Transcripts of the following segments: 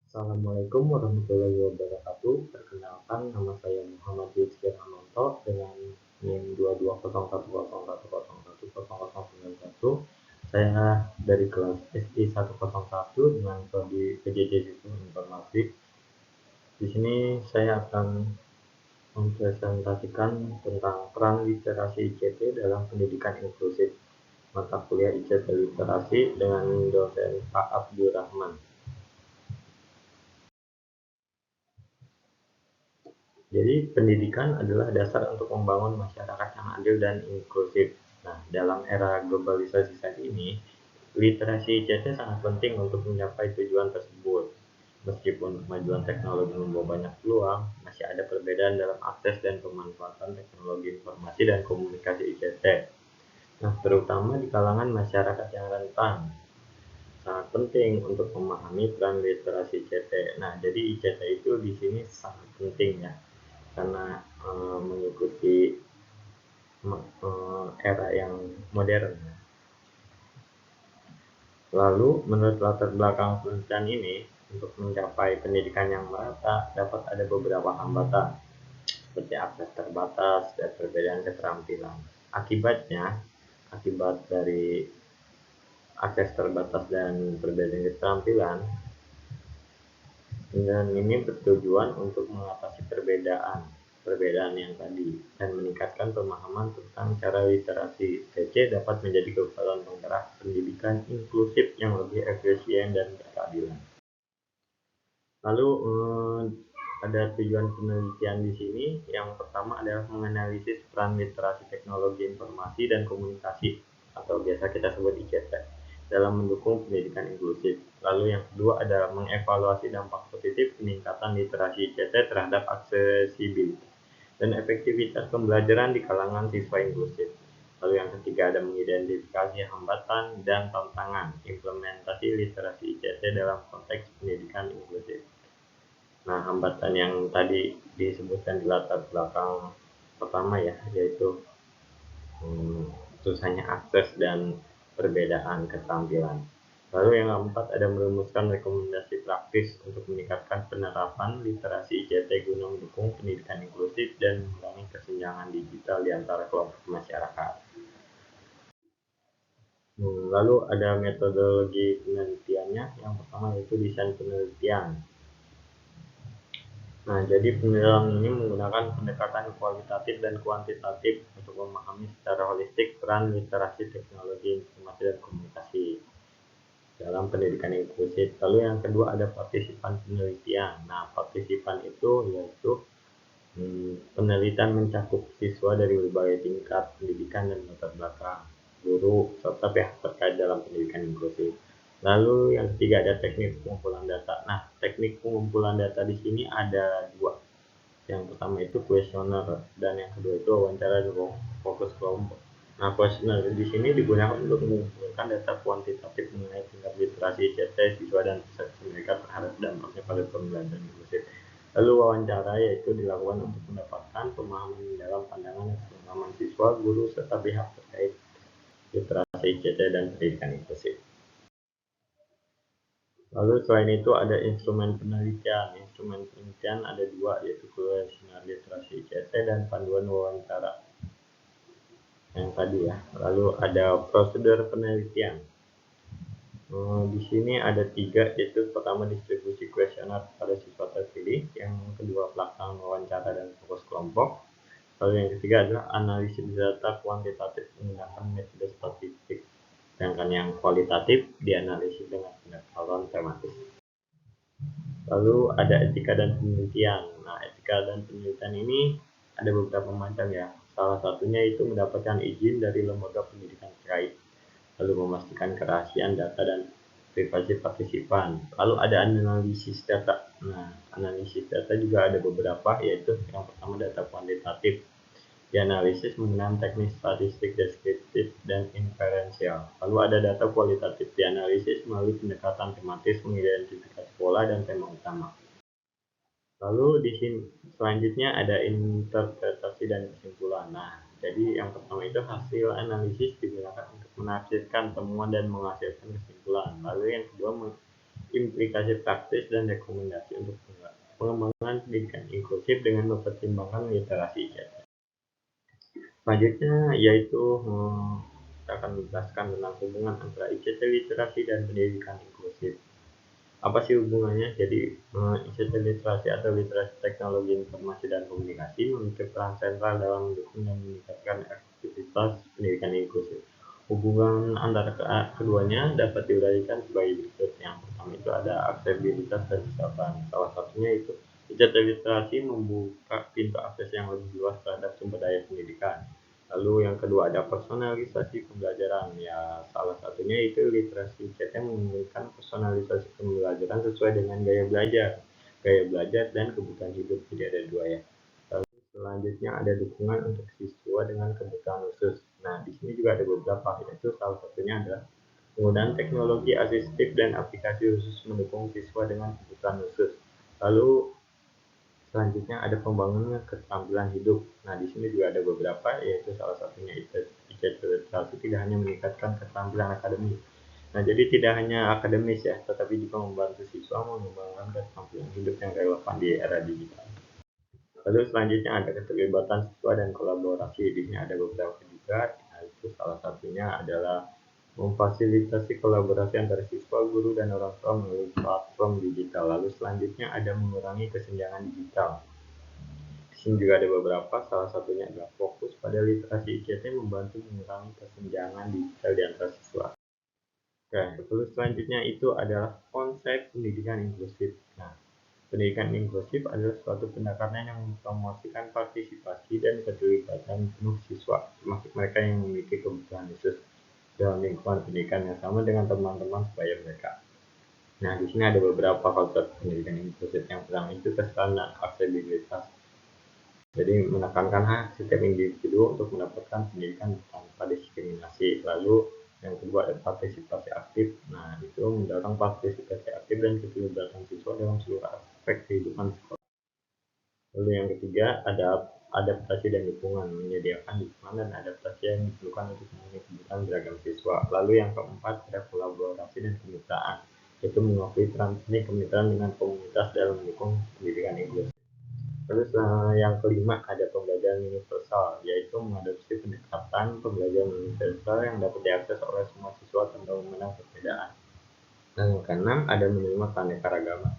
Assalamualaikum warahmatullahi wabarakatuh. Perkenalkan, nama saya Muhammad Rizky Rahmanto dengan NIM 220110110091. Saya dari kelas SD 101 dengan prodi PJJ Sistem Informasi. Di sini saya akan mempresentasikan tentang peran literasi ICT dalam pendidikan inklusif, mata kuliah ICT Literasi dengan dosen Pak Abdurrahman. Jadi pendidikan adalah dasar untuk membangun masyarakat yang adil dan inklusif. Nah, dalam era globalisasi saat ini, literasi ICT sangat penting untuk mencapai tujuan tersebut. Meskipun kemajuan teknologi membawa banyak peluang, masih ada perbedaan dalam akses dan pemanfaatan teknologi informasi dan komunikasi ICT. Nah, terutama di kalangan masyarakat yang rentan, sangat penting untuk memahami peran literasi ICT. Nah, jadi ICT itu di sini sangat penting ya, karena mengikuti era yang modern. Lalu, menurut latar belakang penelitian ini, untuk mencapai pendidikan yang merata dapat ada beberapa hambatan, seperti akses terbatas dan perbedaan keterampilan. Akibat dari akses terbatas dan perbedaan keterampilan, dan ini bertujuan untuk mengatasi perbedaan yang tadi dan meningkatkan pemahaman tentang cara literasi. TC dapat menjadi kekuatan penggerak pendidikan inklusif yang lebih efisien dan berkeadilan. Lalu ada tujuan penelitian di sini. Yang pertama adalah menganalisis peran literasi teknologi informasi dan komunikasi atau biasa kita sebut ICT dalam mendukung pendidikan inklusif. Lalu yang kedua adalah mengevaluasi dampak positif peningkatan literasi ICT terhadap aksesibilitas dan efektivitas pembelajaran di kalangan siswa inklusif. Lalu yang ketiga ada mengidentifikasi hambatan dan tantangan implementasi literasi ICT dalam konteks pendidikan inklusif. Nah, hambatan yang tadi disebutkan di latar belakang pertama ya, yaitu susahnya akses dan perbedaan keterampilan. Lalu yang keempat ada merumuskan rekomendasi praktis untuk meningkatkan penerapan literasi ICT guna mendukung pendidikan inklusif dan mengurangi kesenjangan digital di antara kelompok masyarakat. Lalu ada metodologi penelitiannya. Yang pertama yaitu desain penelitian. Nah, jadi penilaian ini menggunakan pendekatan kualitatif dan kuantitatif untuk memahami secara holistik peran literasi teknologi informasi dan komunikasi dalam pendidikan inklusif. Lalu yang kedua ada partisipan penelitian. Nah, partisipan itu yaitu penelitian mencakup siswa dari berbagai tingkat pendidikan dan latar belakang, guru, serta pihak terkait dalam pendidikan inklusif. Lalu yang ketiga ada teknik pengumpulan data. Nah, teknik pengumpulan data di sini ada dua. Yang pertama itu kuesioner dan yang kedua itu wawancara fokus kelompok. Nah, kuesioner di sini digunakan untuk mengumpulkan data kuantitatif mengenai tingkat literasi ICT siswa dan persepsi mereka terhadap dampaknya pada pembelajaran inklusif. Lalu wawancara yaitu dilakukan untuk mendapatkan pemahaman dalam pandangan dan pengalaman siswa, guru, serta pihak terkait literasi ICT dan pendidikan inklusif. Lalu selain itu ada instrumen penelitian. Instrumen penelitian ada dua, yaitu kuesioner literasi ICT dan panduan wawancara yang tadi ya. Lalu ada prosedur penelitian. Di sini ada tiga, yaitu pertama distribusi kuesioner pada siswa terpilih, yang kedua pelaksanaan wawancara dan fokus kelompok, lalu yang ketiga adalah analisis data kuantitatif menggunakan metode statistik, sedangkan yang kualitatif dianalisis dengan pendekatan tematis. Lalu ada etika dan penelitian. Nah, etika dan penelitian ini ada beberapa macam ya. Salah satunya itu mendapatkan izin dari lembaga pendidikan terkait, lalu memastikan kerahasiaan data dan privasi partisipan. Lalu ada analisis data. Nah, analisis data juga ada beberapa, yaitu yang pertama data kuantitatif. Dianalisis menggunakan teknik statistik deskriptif dan inferensial. Lalu ada data kualitatif, dianalisis melalui pendekatan tematis mengidentifikasi pola dan tema utama. Lalu di sini selanjutnya ada interpretasi dan kesimpulan. Nah, jadi yang pertama itu hasil analisis digunakan untuk menafsirkan temuan dan menghasilkan kesimpulan. Lalu yang kedua implikasi praktis dan rekomendasi untuk pengembangan pendidikan inklusif dengan mempertimbangkan literasi ICT. Selanjutnya yaitu kita akan menjelaskan tentang hubungan antara ICT literasi dan pendidikan inklusif. Apa sih hubungannya? Jadi ICT literasi atau literasi teknologi informasi dan komunikasi memiliki peran sentral dalam mendukung dan meningkatkan aktivitas pendidikan inklusif. Hubungan antara keduanya dapat diuraikan sebagai berikut. Yang pertama itu ada aksesibilitas dan kesabaran. Salah satunya itu ICT literasi membuka pintu akses yang lebih luas terhadap sumber daya pendidikan. Lalu yang kedua ada personalisasi pembelajaran. Ya, salah satunya itu literasi ICT memberikan personalisasi pembelajaran sesuai dengan gaya belajar dan kebutuhan hidup. Jadi ada dua ya. Selanjutnya ada dukungan untuk siswa dengan kebutuhan khusus. Nah, di sini juga ada beberapa, yaitu salah satunya adalah penggunaan teknologi asistif dan aplikasi khusus mendukung siswa dengan kebutuhan khusus. Lalu selanjutnya ada pembangunan keterampilan hidup. Nah, di sini juga ada beberapa, yaitu salah satunya ICT literasi tidak hanya meningkatkan keterampilan akademis. Nah, jadi tidak hanya akademis ya, tetapi juga membantu siswa mengembangkan keterampilan hidup yang relevan di era digital. Lalu selanjutnya ada keterlibatan siswa dan kolaborasi. Di sini ada beberapa juga, yaitu salah satunya adalah memfasilitasi kolaborasi antara siswa, guru, dan orang tua melalui platform digital. Lalu selanjutnya ada mengurangi kesenjangan digital. Di sini juga ada beberapa, salah satunya adalah fokus pada literasi ICT membantu mengurangi kesenjangan digital di antara siswa. Oke, lalu selanjutnya itu adalah konsep pendidikan inklusif. Nah, pendidikan inklusif adalah suatu pendekatan yang mempromosikan partisipasi dan keterlibatan penuh siswa, termasuk mereka yang memiliki kebutuhan khusus dalam lingkungan pendidikan yang sama dengan teman-teman sebaya mereka. Nah, di sini ada beberapa konsep pendidikan inklusif. Yang pertama itu kesetaraan dan aksesibilitas. Jadi menekankan hak setiap individu untuk mendapatkan pendidikan tanpa diskriminasi. Lalu yang kedua ada partisipasi aktif. Nah, itu mendorong partisipasi aktif dan keterlibatan siswa dalam seluruh aspek kehidupan sekolah. Lalu yang ketiga ada adaptasi dan dukungan, menyediakan dukungan dan adaptasi yang diperlukan untuk memenuhi kebutuhan beragam siswa. Lalu yang keempat ada kolaborasi dan kemitraan, yaitu mengakui peran penting kemitraan dengan komunitas dalam mendukung pendidikan inklusif. Terus yang kelima ada pembelajaran universal, yaitu mengadopsi pendekatan pembelajaran universal yang dapat diakses oleh semua siswa tanpa memandang perbedaan. Dan yang keenam ada menerima keanekaragaman,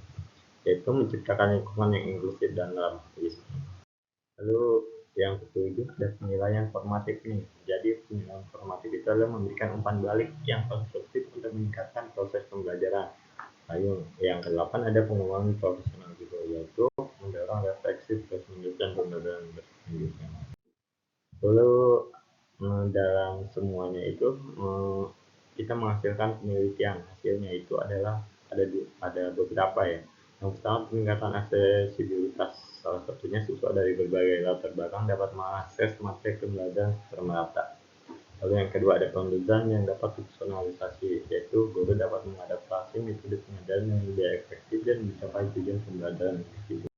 yaitu menciptakan lingkungan yang inklusif dan ramah siswa. Lalu yang ketujuh ada penilaian formatif nih. Jadi penilaian formatif itu adalah memberikan umpan balik yang konstruktif untuk meningkatkan proses pembelajaran. Lalu yang kedelapan ada pengembangan profesional juga, yaitu mendorong refleksi terus menerus dan pembelajaran berkelanjutan. Lalu dalam semuanya itu kita menghasilkan penelitian. Hasilnya itu adalah ada beberapa ya. Yang pertama peningkatan aksesibilitas. Salah satunya siswa dari berbagai latar belakang dapat mengakses materi pembelajaran secara merata. Lalu yang kedua ada pembelajaran yang dapat dipersonalisasi, yaitu guru dapat mengadaptasi metode pengajaran yang lebih efektif dan mencapai tujuan pembelajaran individu.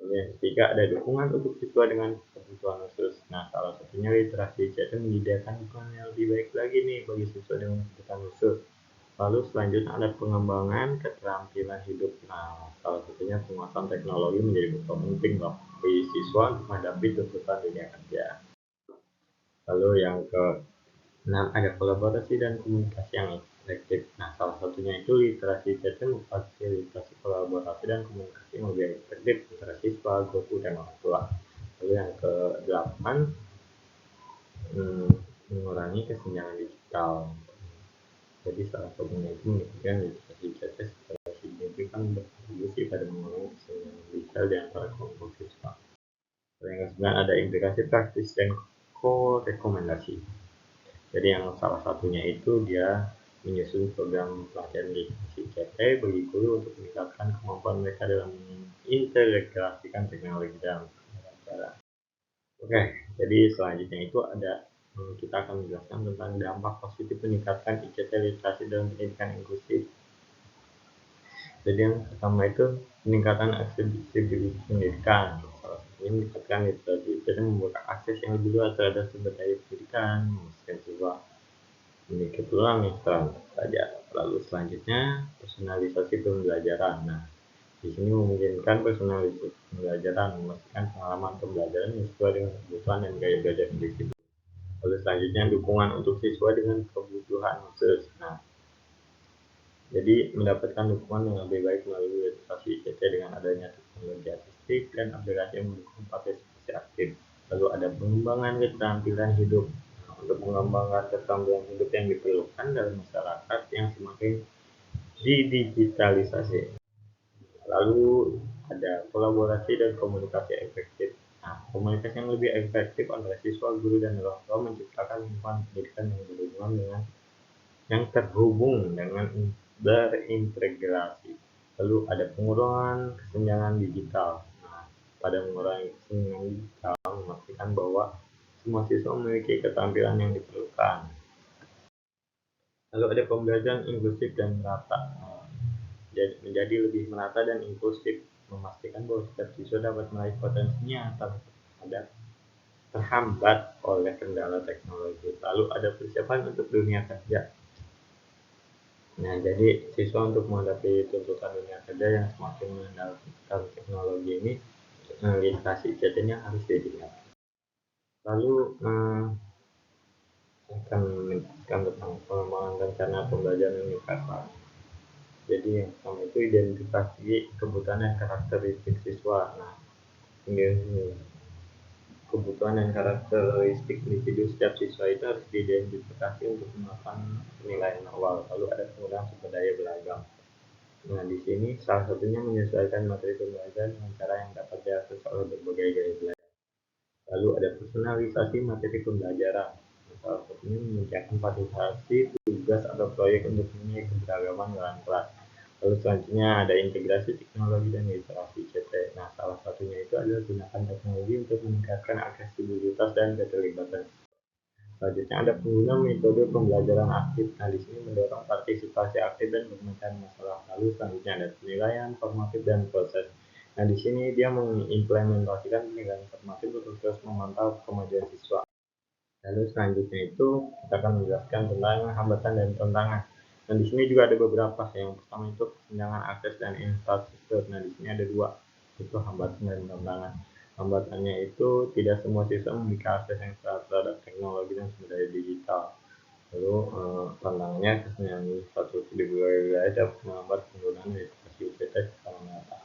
Lalu yang ketiga ada dukungan untuk siswa dengan kebutuhan khusus. Nah, salah satunya literasi ICT menyediakan dukungan yang lebih baik lagi nih bagi siswa dengan kebutuhan khusus. Lalu selanjutnya ada pengembangan keterampilan hidup. Nah, salah satunya penguasaan teknologi menjadi penting bagi siswa untuk menghadapi tuntutan dunia kerja. Lalu yang ke-6 ada kolaborasi dan komunikasi yang efektif. Nah, salah satunya itu literasi ICT memfasilitasi kolaborasi dan komunikasi yang lebih efektif antara siswa, guru, dan orang tua. Lalu yang ke-8 mengurangi kesenjangan digital. Jadi salah satunya itu menunjukkan literasi ICT secara signifikan berkontribusi pada mengurangi kesenjangan digital di antara kelompok siswa. Yang ke-9 ada implikasi praktis dan korekomendasi. Jadi yang salah satunya itu dia menyusun program pelatihan literasi ICT bagi guru untuk meningkatkan kemampuan mereka dalam mengintegrasikan teknologi dalam pembelajaran. Oke, jadi selanjutnya itu ada kita akan menjelaskan tentang dampak positif meningkatkan ICT literasi dalam pendidikan inklusif. Jadi yang pertama itu peningkatan aksesibilitas pendidikan. Salah satunya meningkatkan literasi ICT membuka akses yang lebih luas terhadap sumber daya pendidikan, memastikan siswa memiliki peluang yang sama saja. Lalu selanjutnya personalisasi pembelajaran. Nah, di sini memungkinkan personalisasi pembelajaran, memastikan pengalaman pembelajaran yang sesuai dengan kebutuhan dan gaya belajar individu. Lalu selanjutnya dukungan untuk siswa dengan kebutuhan khusus. Nah, jadi mendapatkan dukungan yang lebih baik melalui literasi ICT dengan adanya teknologi asistif dan aplikasi yang mendukung partisipasi aktif. Lalu ada pengembangan keterampilan hidup. Nah, untuk mengembangkan keterampilan hidup yang diperlukan dalam masyarakat yang semakin didigitalisasi. Lalu ada kolaborasi dan komunikasi efektif. Nah, komunikasi yang lebih efektif antara siswa, guru, dan orang tua menciptakan lingkungan pendidikan yang berhubungan dengan yang terhubung dengan berintegrasi. Lalu ada pengurangan kesenjangan digital. Nah, pada mengurangi kesenjangan digital memastikan bahwa semua siswa memiliki keterampilan yang diperlukan. Lalu ada pembelajaran inklusif dan merata. Menjadi lebih merata dan inklusif, memastikan bahwa setiap siswa dapat meraih potensinya tanpa ada terhambat oleh kendala teknologi. Lalu ada persiapan untuk dunia kerja. Nah, jadi siswa untuk menghadapi tuntutan dunia kerja yang semakin mengandalkan teknologi ini, literasi ICT-nya harus ditingkatkan. Lalu akan menjelaskan tentang pengembangan rencana pembelajaran universal. Jadi yang pertama itu identifikasi kebutuhan dan karakteristik siswa. Nah, ini kebutuhan dan karakteristik individu setiap siswa itu harus diidentifikasi untuk melakukan penilaian awal. Lalu ada penggunaan sumber daya beragam. Nah, di sini salah satunya menyesuaikan materi pembelajaran dengan cara yang dapat diakses oleh berbagai gaya belajar. Lalu ada personalisasi materi pembelajaran. Nah, salah satunya menyediakan fasilitasi tugas atau proyek untuk memenuhi keberagaman dalam kelas. Lalu selanjutnya ada integrasi teknologi dan literasi ICT. Nah, salah satunya itu adalah gunakan teknologi untuk meningkatkan aksesibilitas dan keterlibatan. Selanjutnya ada pengguna metode pembelajaran aktif. Nah, di sini mendorong partisipasi aktif dan pemecahan masalah. Lalu selanjutnya ada penilaian formatif dan proses. Nah, di sini dia mengimplementasikan penilaian formatif untuk terus memantau kemajuan siswa. Lalu selanjutnya itu kita akan menjelaskan tentang hambatan dan tantangan. Nah, di sini juga ada beberapa. Yang pertama itu kesenjangan akses dan infrastruktur. Nah, di sini ada dua, itu hambatan dan tantangan. Hambatannya itu tidak semua siswa memiliki akses yang terhadap teknologi dan sumber daya digital. Lalu tantangannya kesenjangan infrastruktur di berbagai wilayah dapat menghambat penggunaan literasi ICT secara merata.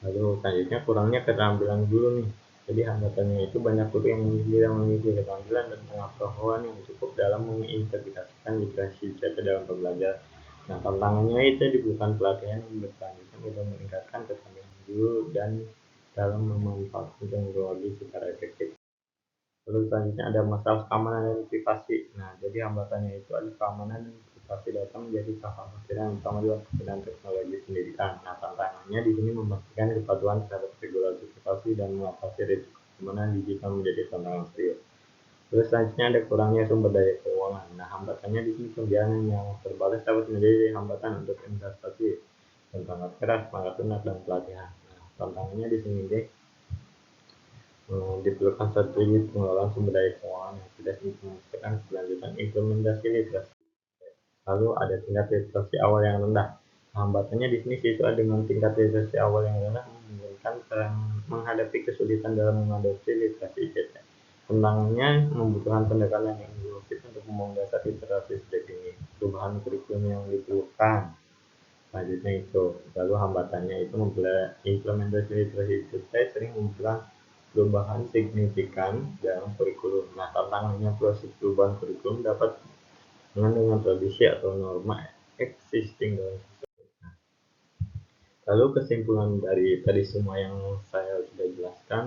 Lalu selanjutnya kurangnya keterampilan guru nih. Jadi hambatannya itu banyak guru yang tidak memiliki keterampilan dan pengetahuan yang cukup dalam mengintegrasikan literasi ICT dalam pembelajaran. Nah, tantangannya itu dibutuhkan pelatihan yang berkelanjutan untuk meningkatkan keterampilan guru dan dalam memanfaatkan teknologi secara efektif. Lalu selanjutnya ada masalah keamanan dan privasi. Nah, jadi hambatannya itu ada keamanan dan privasi data menjadi kekhawatiran utama dalam penggunaan teknologi pendidikan. Nah, tantangannya di sini memastikan kepatuhan terhadap regulasi privasi dan mengatasi risiko keamanan digital menjadi tantangan serius. Terus selanjutnya ada kurangnya sumber daya keuangan. Nah, hambatannya di sini pembiayaan yang terbatas dapat menjadi hambatan untuk investasi dan perangkat keras, perangkat lunak, dan pelatihan. Nah, tantangannya di sini deh diperlukan strategi pengelolaan sumber daya keuangan yang sudah diimplementasikan kelanjutan implementasi literasi. Lalu ada tingkat literasi awal yang rendah. Hambatannya di sini siswa dengan tingkat literasi awal yang rendah memungkinkan menghadapi kesulitan dalam mengadopsi literasi ICT. Tantangannya membutuhkan pendekatan yang inklusif untuk membangun dasar literasi sejak dini. Perubahan kurikulum yang diperlukan. Selanjutnya itu, lalu hambatannya itu implementasi literasi ICT sering membutuhkan perubahan signifikan dalam kurikulum. Nah, tantangannya proses perubahan kurikulum dapat dengan tradisi atau norma existing dalam sistem. Lalu kesimpulan dari tadi semua yang saya sudah jelaskan,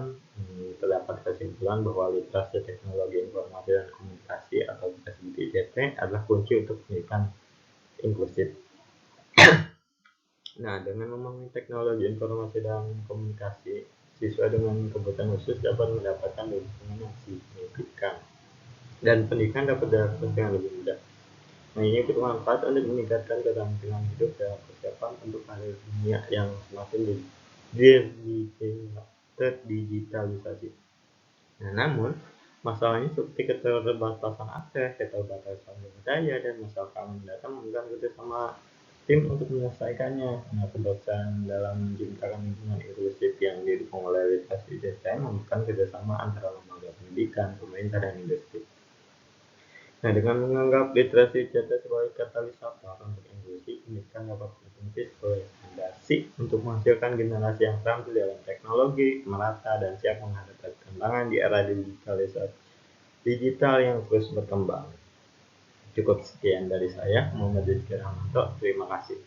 terdapat kesimpulan bahwa literasi teknologi informasi dan komunikasi atau kita sebut ICT adalah kunci untuk pendidikan inklusif. Nah, dengan memahami teknologi informasi dan komunikasi, siswa dengan kebutuhan khusus dapat mendapatkan dukungan yang signifikan dan pendidikan dapat diakses dengan lebih mudah. Nah, ini bermanfaat untuk meningkatkan keterampilan hidup dan persiapan untuk karir dunia yang semakin terdigitalisasi. Nah, namun Masalahnya seperti keterbatasan akses, keterbatasan sumber daya, dan masalah keamanan data mengganggu kerjasama tim untuk menyelesaikannya. Nah, keberhasilan dalam menciptakan lingkungan inklusif yang didukung oleh literasi digital memerlukan kerjasama antara lembaga pendidikan, pemerintah, dan industri. Nah, dengan menganggap literasi digital sebagai katalisator untuk inklusi, pendidikan dapat berfungsi sebagai fondasi untuk menghasilkan generasi yang terampil dalam teknologi, merata, dan siap menghadapi tantangan di era digitalisasi digital yang terus berkembang. Cukup sekian dari saya, Muhammad Rizky Rahmanto. Terima kasih.